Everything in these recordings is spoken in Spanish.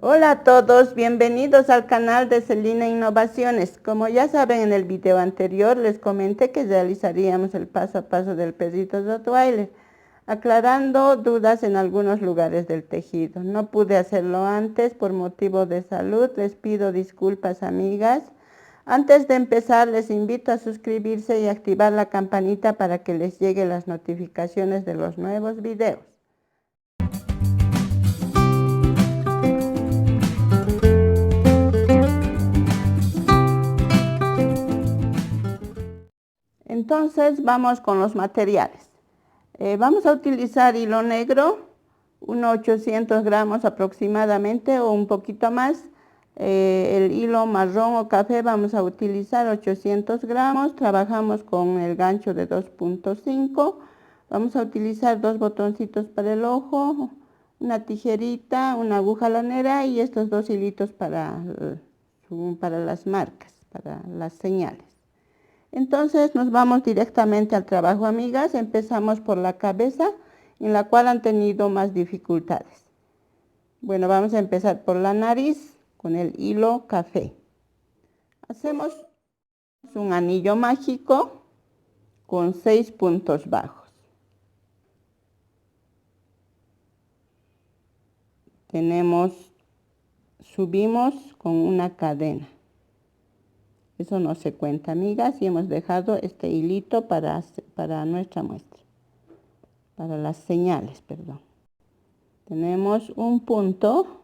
Hola a todos, bienvenidos al canal de Celina Innovaciones. Como ya saben, en el video anterior les comenté que realizaríamos el paso a paso del perrito Rottweiler, aclarando dudas en algunos lugares del tejido. No pude hacerlo antes por motivo de salud, les pido disculpas, amigas. Antes de empezar, les invito a suscribirse y activar la campanita para que les lleguen las notificaciones de los nuevos videos. Entonces vamos con los materiales. Vamos a utilizar hilo negro, unos 800 gramos aproximadamente o un poquito más. El hilo marrón o café vamos a utilizar 800 gramos. Trabajamos con el gancho de 2.5. Vamos a utilizar 2 botoncitos para el ojo, una tijerita, una aguja lanera y estos 2 hilitos para las marcas, para las señales. Entonces nos vamos directamente al trabajo, amigas. Empezamos por la cabeza, en la cual han tenido más dificultades. Bueno, vamos a empezar por la nariz con el hilo café. Hacemos un anillo mágico con 6 puntos bajos. Subimos con una cadena. Eso no se cuenta, amigas, y hemos dejado este hilito para nuestra muestra, para las señales, perdón. Tenemos un punto,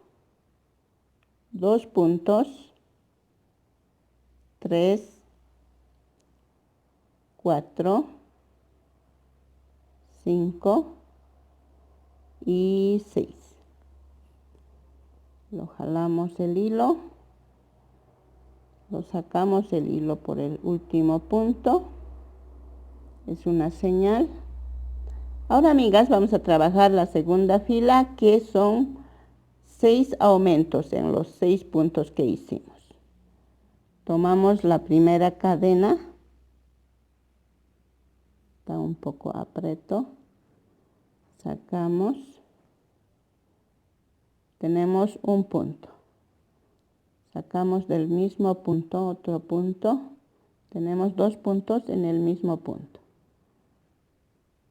2 puntos, 3, 4, 5 y 6. Lo jalamos el hilo, lo sacamos el hilo por el último punto. Es una señal. Ahora, amigas, vamos a trabajar la segunda fila, que son 6 aumentos en los 6 puntos que hicimos. Tomamos la primera cadena, está un poco apreto, sacamos, tenemos un punto, sacamos del mismo punto otro punto, tenemos 2 puntos en el mismo punto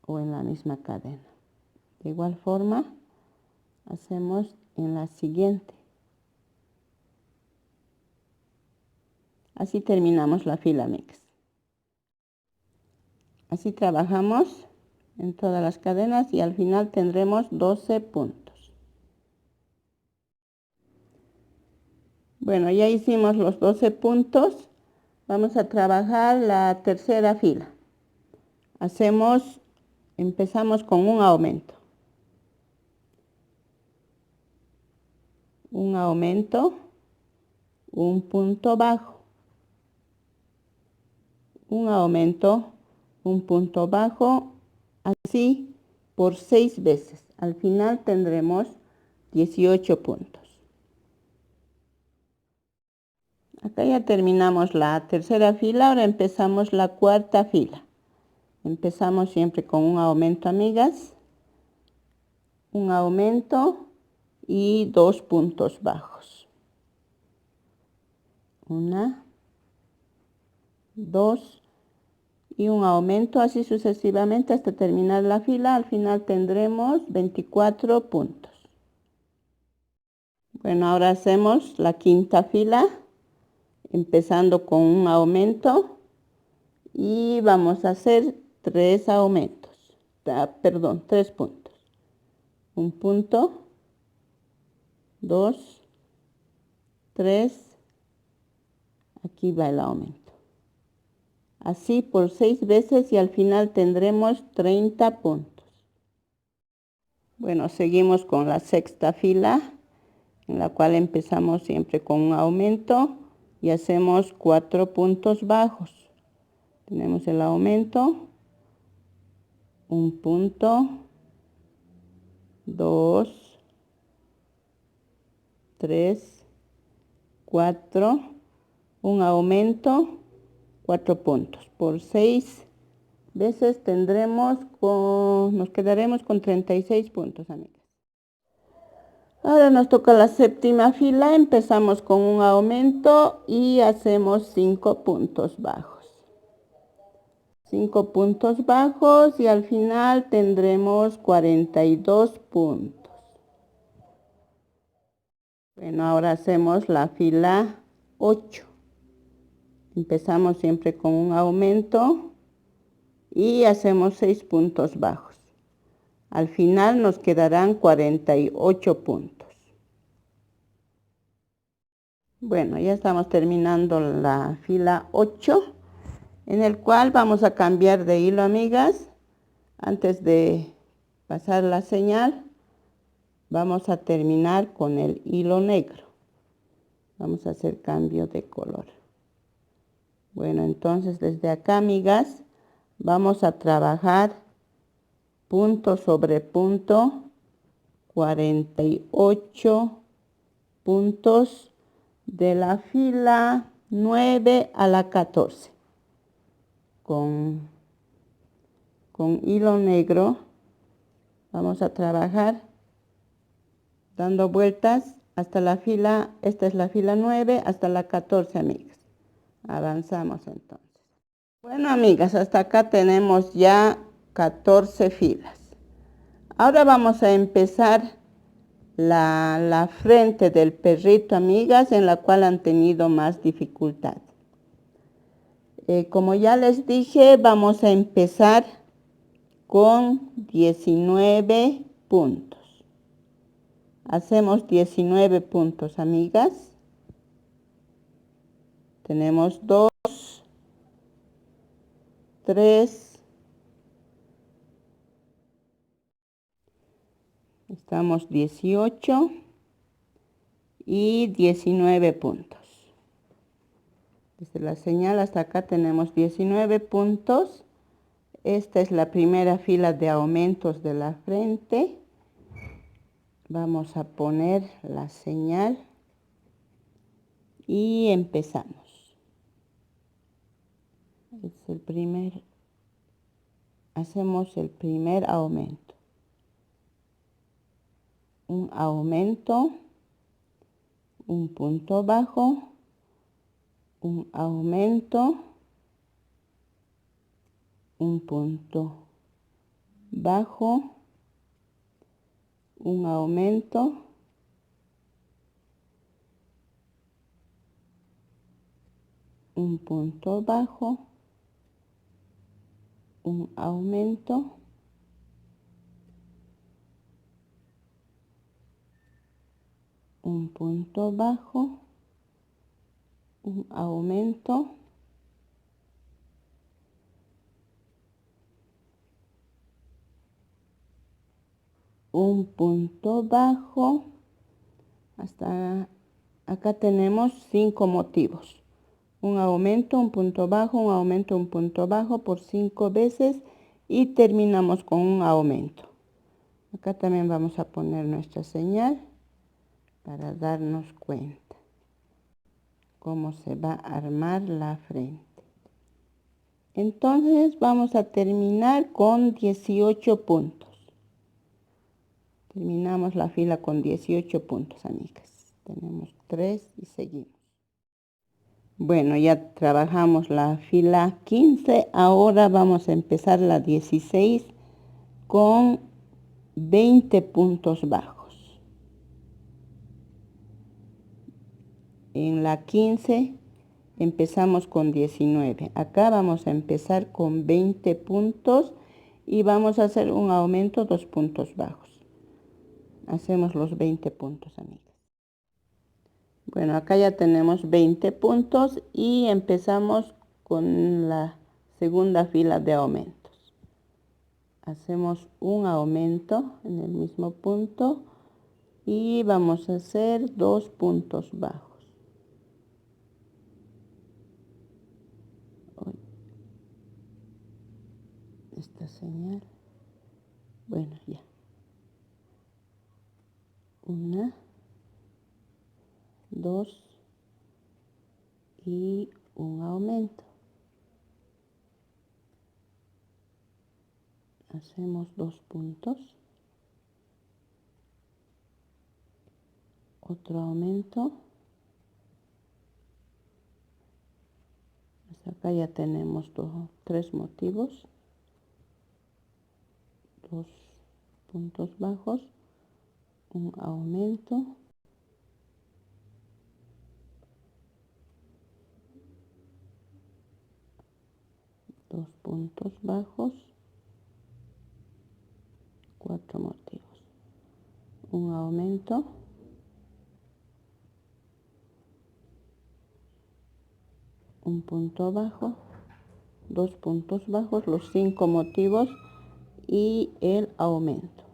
o en la misma cadena. De igual forma hacemos en la siguiente. Así terminamos la fila, amigas. Así trabajamos en todas las cadenas y al final tendremos 12 puntos. Bueno, ya hicimos los 12 puntos. Vamos a trabajar la tercera fila. Empezamos con un aumento. Un aumento, un punto bajo. Un aumento, un punto bajo, así por 6 veces. Al final tendremos 18 puntos. Acá ya terminamos la tercera fila, ahora empezamos la cuarta fila. Empezamos siempre con un aumento, amigas. Un aumento y 2 puntos bajos. 1, 2 y un aumento, así sucesivamente hasta terminar la fila. Al final tendremos 24 puntos. Bueno, ahora hacemos la quinta fila, empezando con un aumento y vamos a hacer 3 aumentos, perdón, 3 puntos. Un punto, 2, 3, aquí va el aumento. Así por 6 veces y al final tendremos 30 puntos. Bueno, seguimos con la sexta fila, en la cual empezamos siempre con un aumento y hacemos 4 puntos bajos. Tenemos el aumento, un punto, 2, 3, 4, un aumento, 4 puntos. Por 6 veces nos quedaremos con 36 puntos, amigas. Ahora nos toca la séptima fila, empezamos con un aumento y hacemos 5 puntos bajos. 5 puntos bajos y al final tendremos 42 puntos. Bueno, ahora hacemos la fila 8. Empezamos siempre con un aumento y hacemos 6 puntos bajos. Al final nos quedarán 48 puntos. Bueno, ya estamos terminando la fila 8, en el cual vamos a cambiar de hilo, amigas. Antes de pasar la señal, vamos a terminar con el hilo negro. Vamos a hacer cambio de color. Bueno, entonces desde acá, amigas, vamos a trabajar punto sobre punto, 48 puntos de la fila 9 a la 14 con hilo negro. Vamos a trabajar dando vueltas hasta la fila, esta es la fila 9, hasta la 14, amigas. Avanzamos entonces. Bueno, amigas, hasta acá tenemos ya 14 filas. Ahora vamos a empezar la frente del perrito, amigas, en la cual han tenido más dificultad. Como ya les dije, vamos a empezar con 19 puntos. Hacemos 19 puntos, amigas. Tenemos 2, 3, estamos 18 y 19 puntos. Desde la señal hasta acá tenemos 19 puntos. Esta es la primera fila de aumentos de la frente. Vamos a poner la señal y empezamos. Es el primer, hacemos el primer aumento. Un aumento, un punto bajo, un aumento, un punto bajo, un aumento, un punto bajo, un aumento, un punto bajo, un aumento, un punto bajo. Hasta acá tenemos 5 motivos. Un aumento, un punto bajo, un aumento, un punto bajo por 5 veces y terminamos con un aumento. Acá también vamos a poner nuestra señal para darnos cuenta cómo se va a armar la frente. Entonces vamos a terminar con 18 puntos. Terminamos la fila con 18 puntos, amigas. Tenemos 3 y seguimos. Bueno, ya trabajamos la fila 15. Ahora vamos a empezar la 16 con 20 puntos bajos. En la 15 empezamos con 19. Acá vamos a empezar con 20 puntos y vamos a hacer un aumento, 2 puntos bajos. Hacemos los 20 puntos, amigas. Bueno, acá ya tenemos 20 puntos y empezamos con la segunda fila de aumentos. Hacemos un aumento en el mismo punto y vamos a hacer 2 puntos bajos. Esta señal. Bueno, ya. 1, 2 y un aumento. Hacemos 2 puntos. otro aumento. Hasta acá ya tenemos 3 motivos, 2 puntos bajos, un aumento, dos puntos bajos, 4 motivos, un aumento, un punto bajo, 2 puntos bajos, los 5 motivos y el aumento.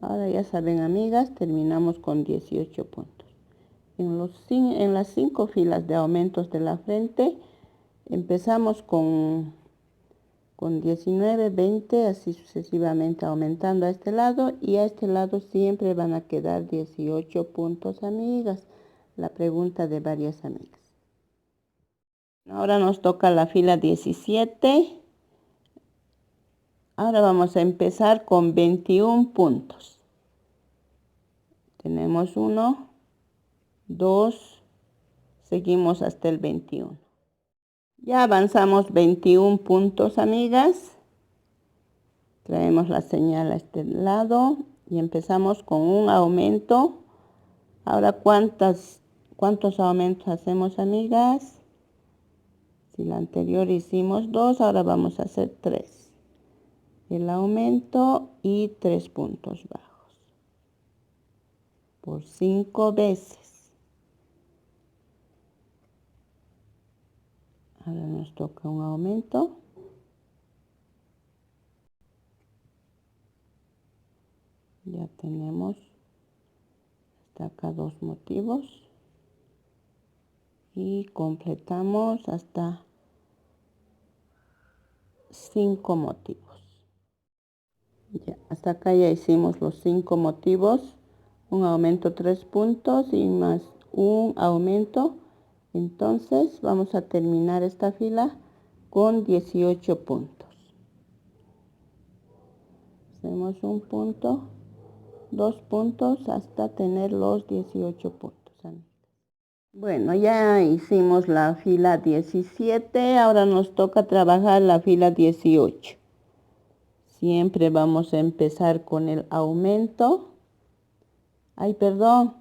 Ahora ya saben, amigas, terminamos con 18 puntos. En las 5 filas de aumentos de la frente empezamos con 19, 20, así sucesivamente aumentando a este lado, y a este lado siempre van a quedar 18 puntos, amigas. La pregunta de varias amigas. Ahora nos toca la fila 17. Ahora vamos a empezar con 21 puntos. Tenemos 1, 2, seguimos hasta el 21. Ya avanzamos 21 puntos, amigas. Traemos la señal a este lado y empezamos con un aumento. Ahora, ¿cuántos aumentos hacemos, amigas? Si la anterior hicimos 2, ahora vamos a hacer 3. El aumento y 3 puntos bajos. Por 5 veces. Ahora nos toca un aumento. Ya tenemos hasta acá 2 motivos. Y completamos hasta 5 motivos. Ya, hasta acá ya hicimos los 5 motivos. Un aumento 3 puntos y más un aumento. Entonces vamos a terminar esta fila con 18 puntos. Hacemos un punto, 2 puntos hasta tener los 18 puntos. Bueno, ya hicimos la fila 17, ahora nos toca trabajar la fila 18. Siempre vamos a empezar con el aumento. Ay, perdón.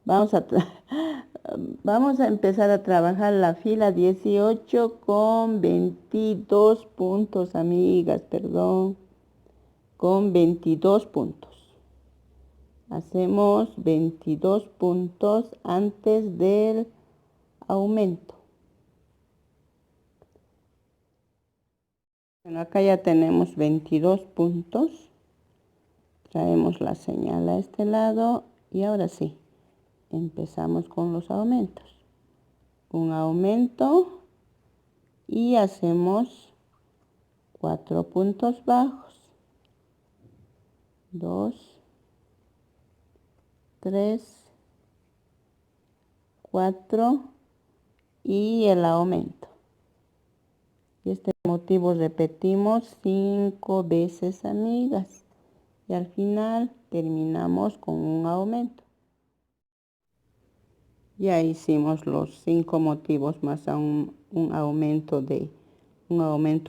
Vamos a empezar a trabajar la fila 18 con 22 puntos, amigas, perdón. Con 22 puntos. Hacemos 22 puntos antes del aumento. Bueno, acá ya tenemos 22 puntos. Traemos la señal a este lado y ahora sí, empezamos con los aumentos. Un aumento y hacemos 4 puntos bajos. 2, 3, 4 y el aumento. Y este motivo repetimos 5 veces, amigas. Y al final terminamos con un aumento. Ya hicimos los 5 motivos más un aumento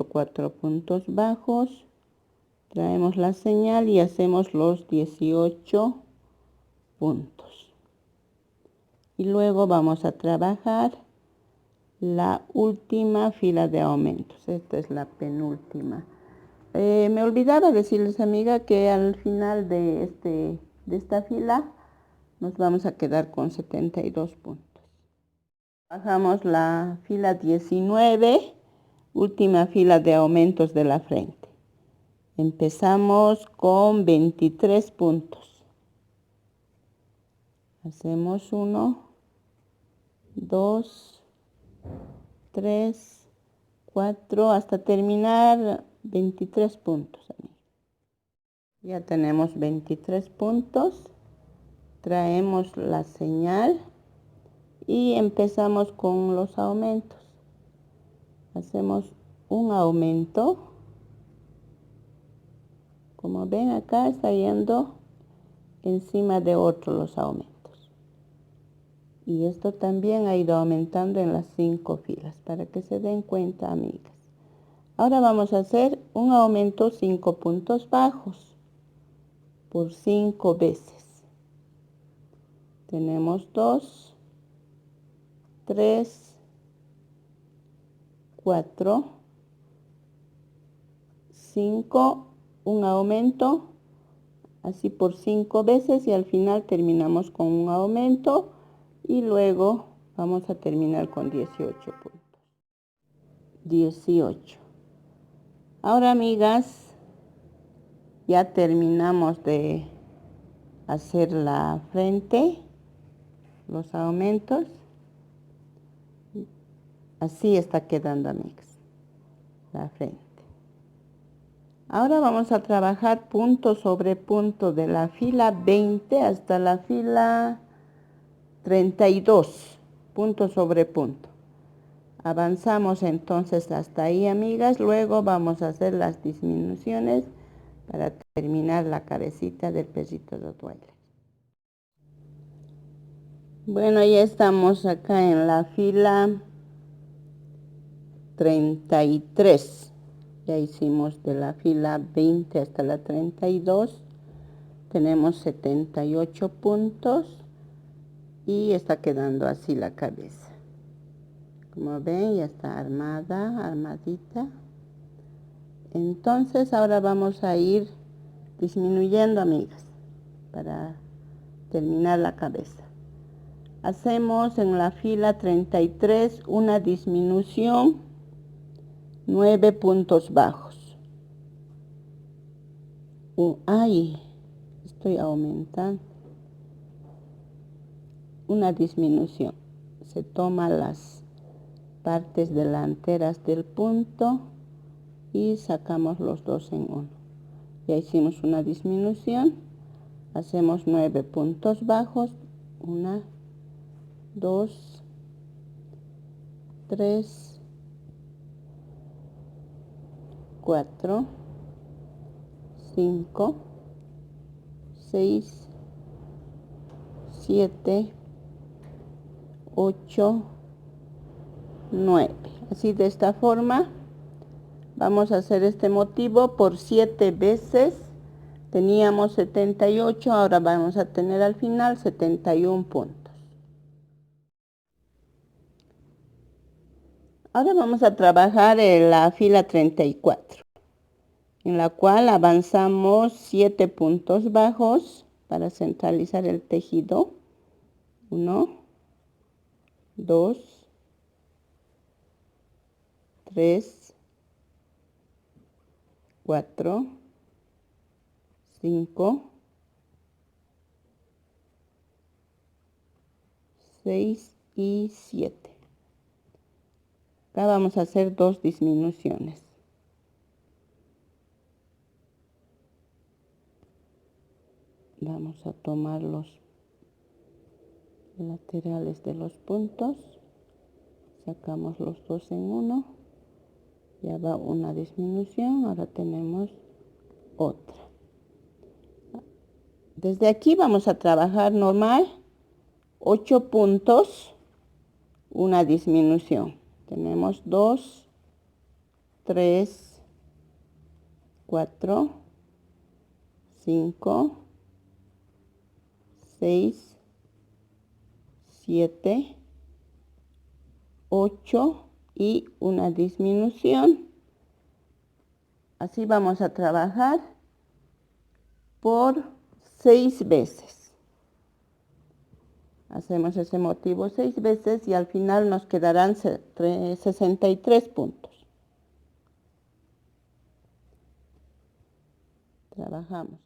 4 puntos bajos. Traemos la señal y hacemos los 18 puntos. Y luego vamos a trabajar la última fila de aumentos. Esta es la penúltima. Me olvidaba decirles, amiga, que al final de esta fila nos vamos a quedar con 72 puntos. Bajamos la fila 19, última fila de aumentos de la frente. Empezamos con 23 puntos. Hacemos 1, 2, 3, 4, hasta terminar 23 puntos. Ya tenemos 23 puntos. Traemos la señal y empezamos con los aumentos. Hacemos un aumento. Como ven, acá está yendo encima de otro los aumentos. Y esto también ha ido aumentando en las 5 filas, para que se den cuenta, amigas. Ahora vamos a hacer un aumento 5 puntos bajos por 5 veces. Tenemos 2, 3, 4, 5, un aumento, así por 5 veces, y al final terminamos con un aumento y luego vamos a terminar con 18 puntos. 18. Ahora, amigas, ya terminamos de hacer la frente, los aumentos. Así está quedando, amigas, la frente. Ahora vamos a trabajar punto sobre punto de la fila 20 hasta la fila 32, punto sobre punto. Avanzamos entonces hasta ahí, amigas. Luego vamos a hacer las disminuciones para terminar la cabecita del perrito rottweiler. Bueno, ya estamos acá en la fila 33. Ya hicimos de la fila 20 hasta la 32. Tenemos 78 puntos y está quedando así la cabeza. Como ven, ya está armadita. Entonces ahora vamos a ir disminuyendo, amigas, para terminar la cabeza. Hacemos en la fila 33 una disminución, 9 puntos bajos. Estoy aumentando. Una disminución. Se toma las partes delanteras del punto y sacamos los dos en uno. Ya hicimos una disminución. Hacemos 9 puntos bajos. 1, 2, 3, 4, 5, 6, 7, 8, 9. Así, de esta forma vamos a hacer este motivo por 7 veces. Teníamos 78, ahora vamos a tener al final 71 puntos. Ahora vamos a trabajar en la fila 34, en la cual avanzamos 7 puntos bajos para centralizar el tejido. 1, 2, 3, 4, 5, 6 y 7. Acá vamos a hacer 2 disminuciones. Vamos a tomar los laterales de los puntos, sacamos los dos en uno, ya va una disminución, ahora tenemos otra. Desde aquí vamos a trabajar normal, 8 puntos, una disminución. Tenemos 2, 3, 4, 5, 6, 7, 8 y una disminución. Así vamos a trabajar por 6 veces. Hacemos ese motivo 6 veces y al final nos quedarán 63 puntos. Trabajamos.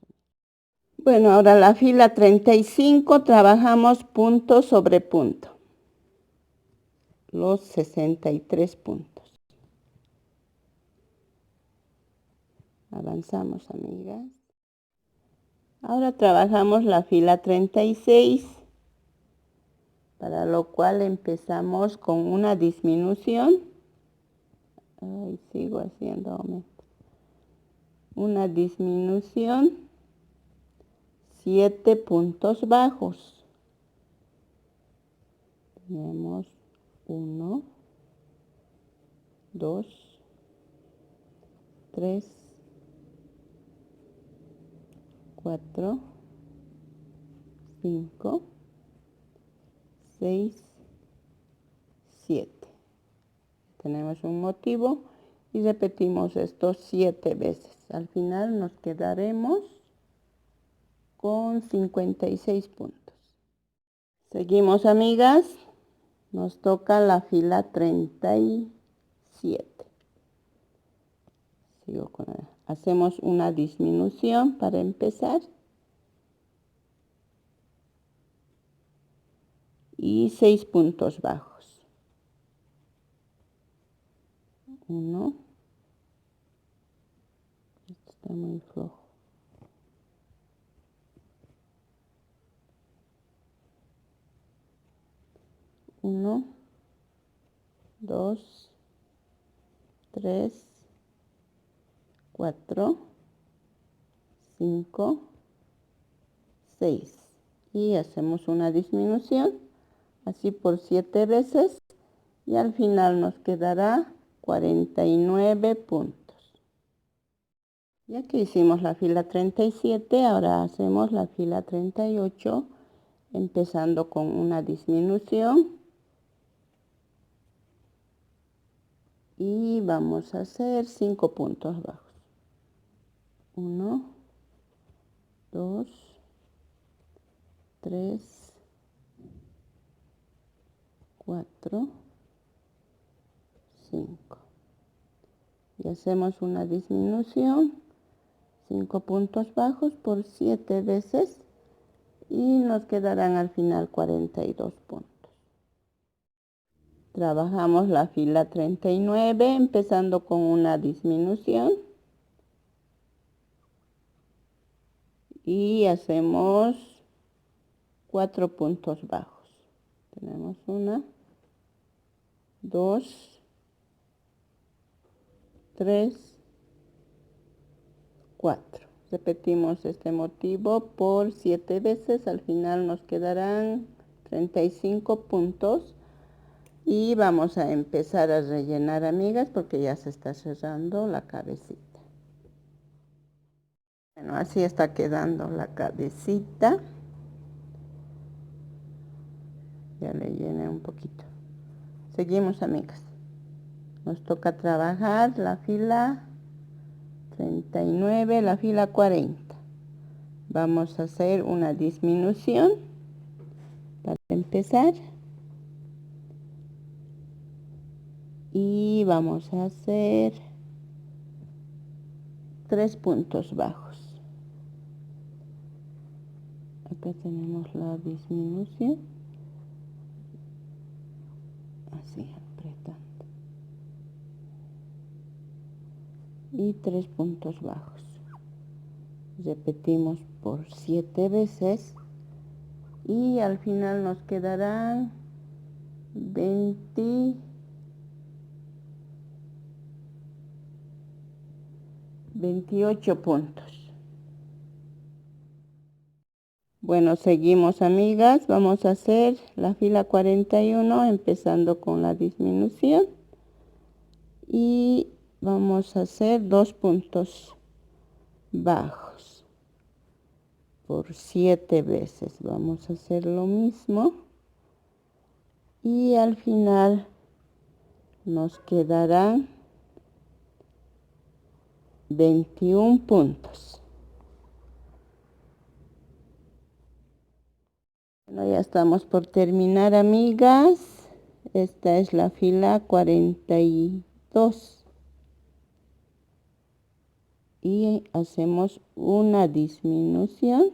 Bueno, ahora la fila 35 trabajamos punto sobre punto. Los 63 puntos. Avanzamos, amigas. Ahora trabajamos la fila 36, para lo cual empezamos con una disminución. Sigo haciendo aumento. Una disminución, 7 puntos bajos. Tenemos 1, 2, 3, 4, 5, 6, 7. Tenemos un motivo y repetimos esto 7 veces. Al final nos quedaremos con 56 puntos. Seguimos, amigas. Nos toca la fila 37. Sigo con ella. Hacemos una disminución para empezar. Y 6 puntos bajos. 1. Esto está muy flojo. 1, 2, 3, 4, 5, 6. Y hacemos una disminución, así por 7 veces. Y al final nos quedará 49 puntos. Ya que hicimos la fila 37, ahora hacemos la fila 38, empezando con una disminución. Y vamos a hacer 5 puntos bajos. 1, 2, 3, 4, 5. Y hacemos una disminución, 5 puntos bajos por 7 veces. Y nos quedarán al final 42 puntos. Trabajamos la fila 39, empezando con una disminución. Y hacemos 4 puntos bajos. Tenemos 1, 2, 3, 4. Repetimos este motivo por 7 veces. Al final nos quedarán 35 puntos. Y vamos a empezar a rellenar, amigas, porque ya se está cerrando la cabecita. Bueno, así está quedando la cabecita. Ya le llené un poquito. Seguimos, amigas. Nos toca trabajar la fila 39, la fila 40. Vamos a hacer una disminución para empezar. Y vamos a hacer 3 puntos bajos. Acá tenemos la disminución. Así, apretando. Y 3 puntos bajos. Repetimos por 7 veces. Y al final nos quedarán 28 puntos. Bueno, seguimos, amigas. Vamos a hacer la fila 41, empezando con la disminución. Y vamos a hacer 2 puntos bajos por 7 veces. Vamos a hacer lo mismo. Y al final nos quedarán 21 puntos. Bueno, ya estamos por terminar, amigas. Esta es la fila 42. Y hacemos una disminución.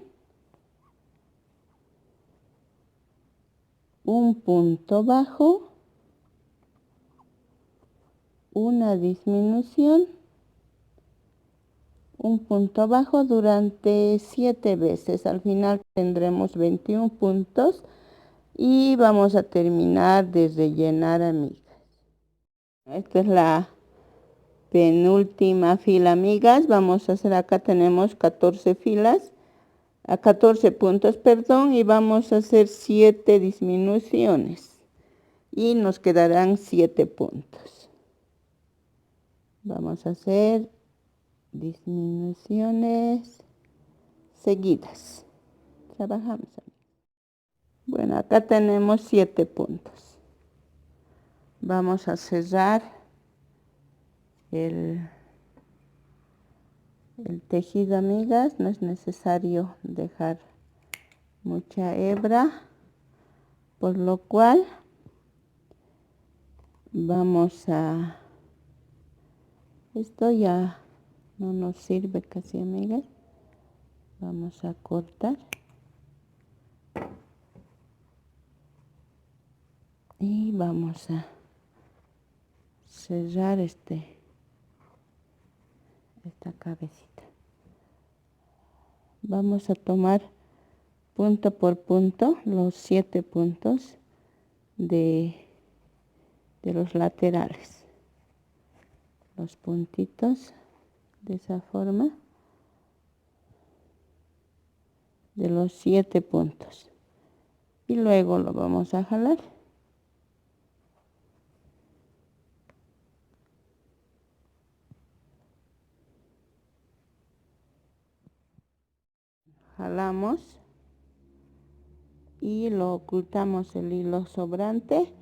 Un punto bajo. Una disminución. Un punto bajo durante 7 veces. Al final tendremos 21 puntos y vamos a terminar de rellenar, amigas. Esta es la penúltima fila, amigas. Vamos a hacer, acá tenemos 14 filas. a 14 puntos, perdón, y vamos a hacer 7 disminuciones y nos quedarán 7 puntos. Vamos a hacer disminuciones seguidas. Trabajamos. Bueno, acá tenemos 7 puntos. Vamos a cerrar el tejido, amigas. No es necesario dejar mucha hebra, por lo cual vamos a... Esto ya no nos sirve casi, amigas. Vamos a cortar. Y vamos a cerrar esta cabecita. Vamos a tomar punto por punto los 7 puntos de los laterales. Los puntitos de esa forma. De los 7 puntos. Y luego lo vamos a jalar. Jalamos y lo ocultamos el hilo sobrante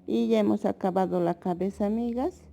y ya hemos acabado la cabeza, amigas.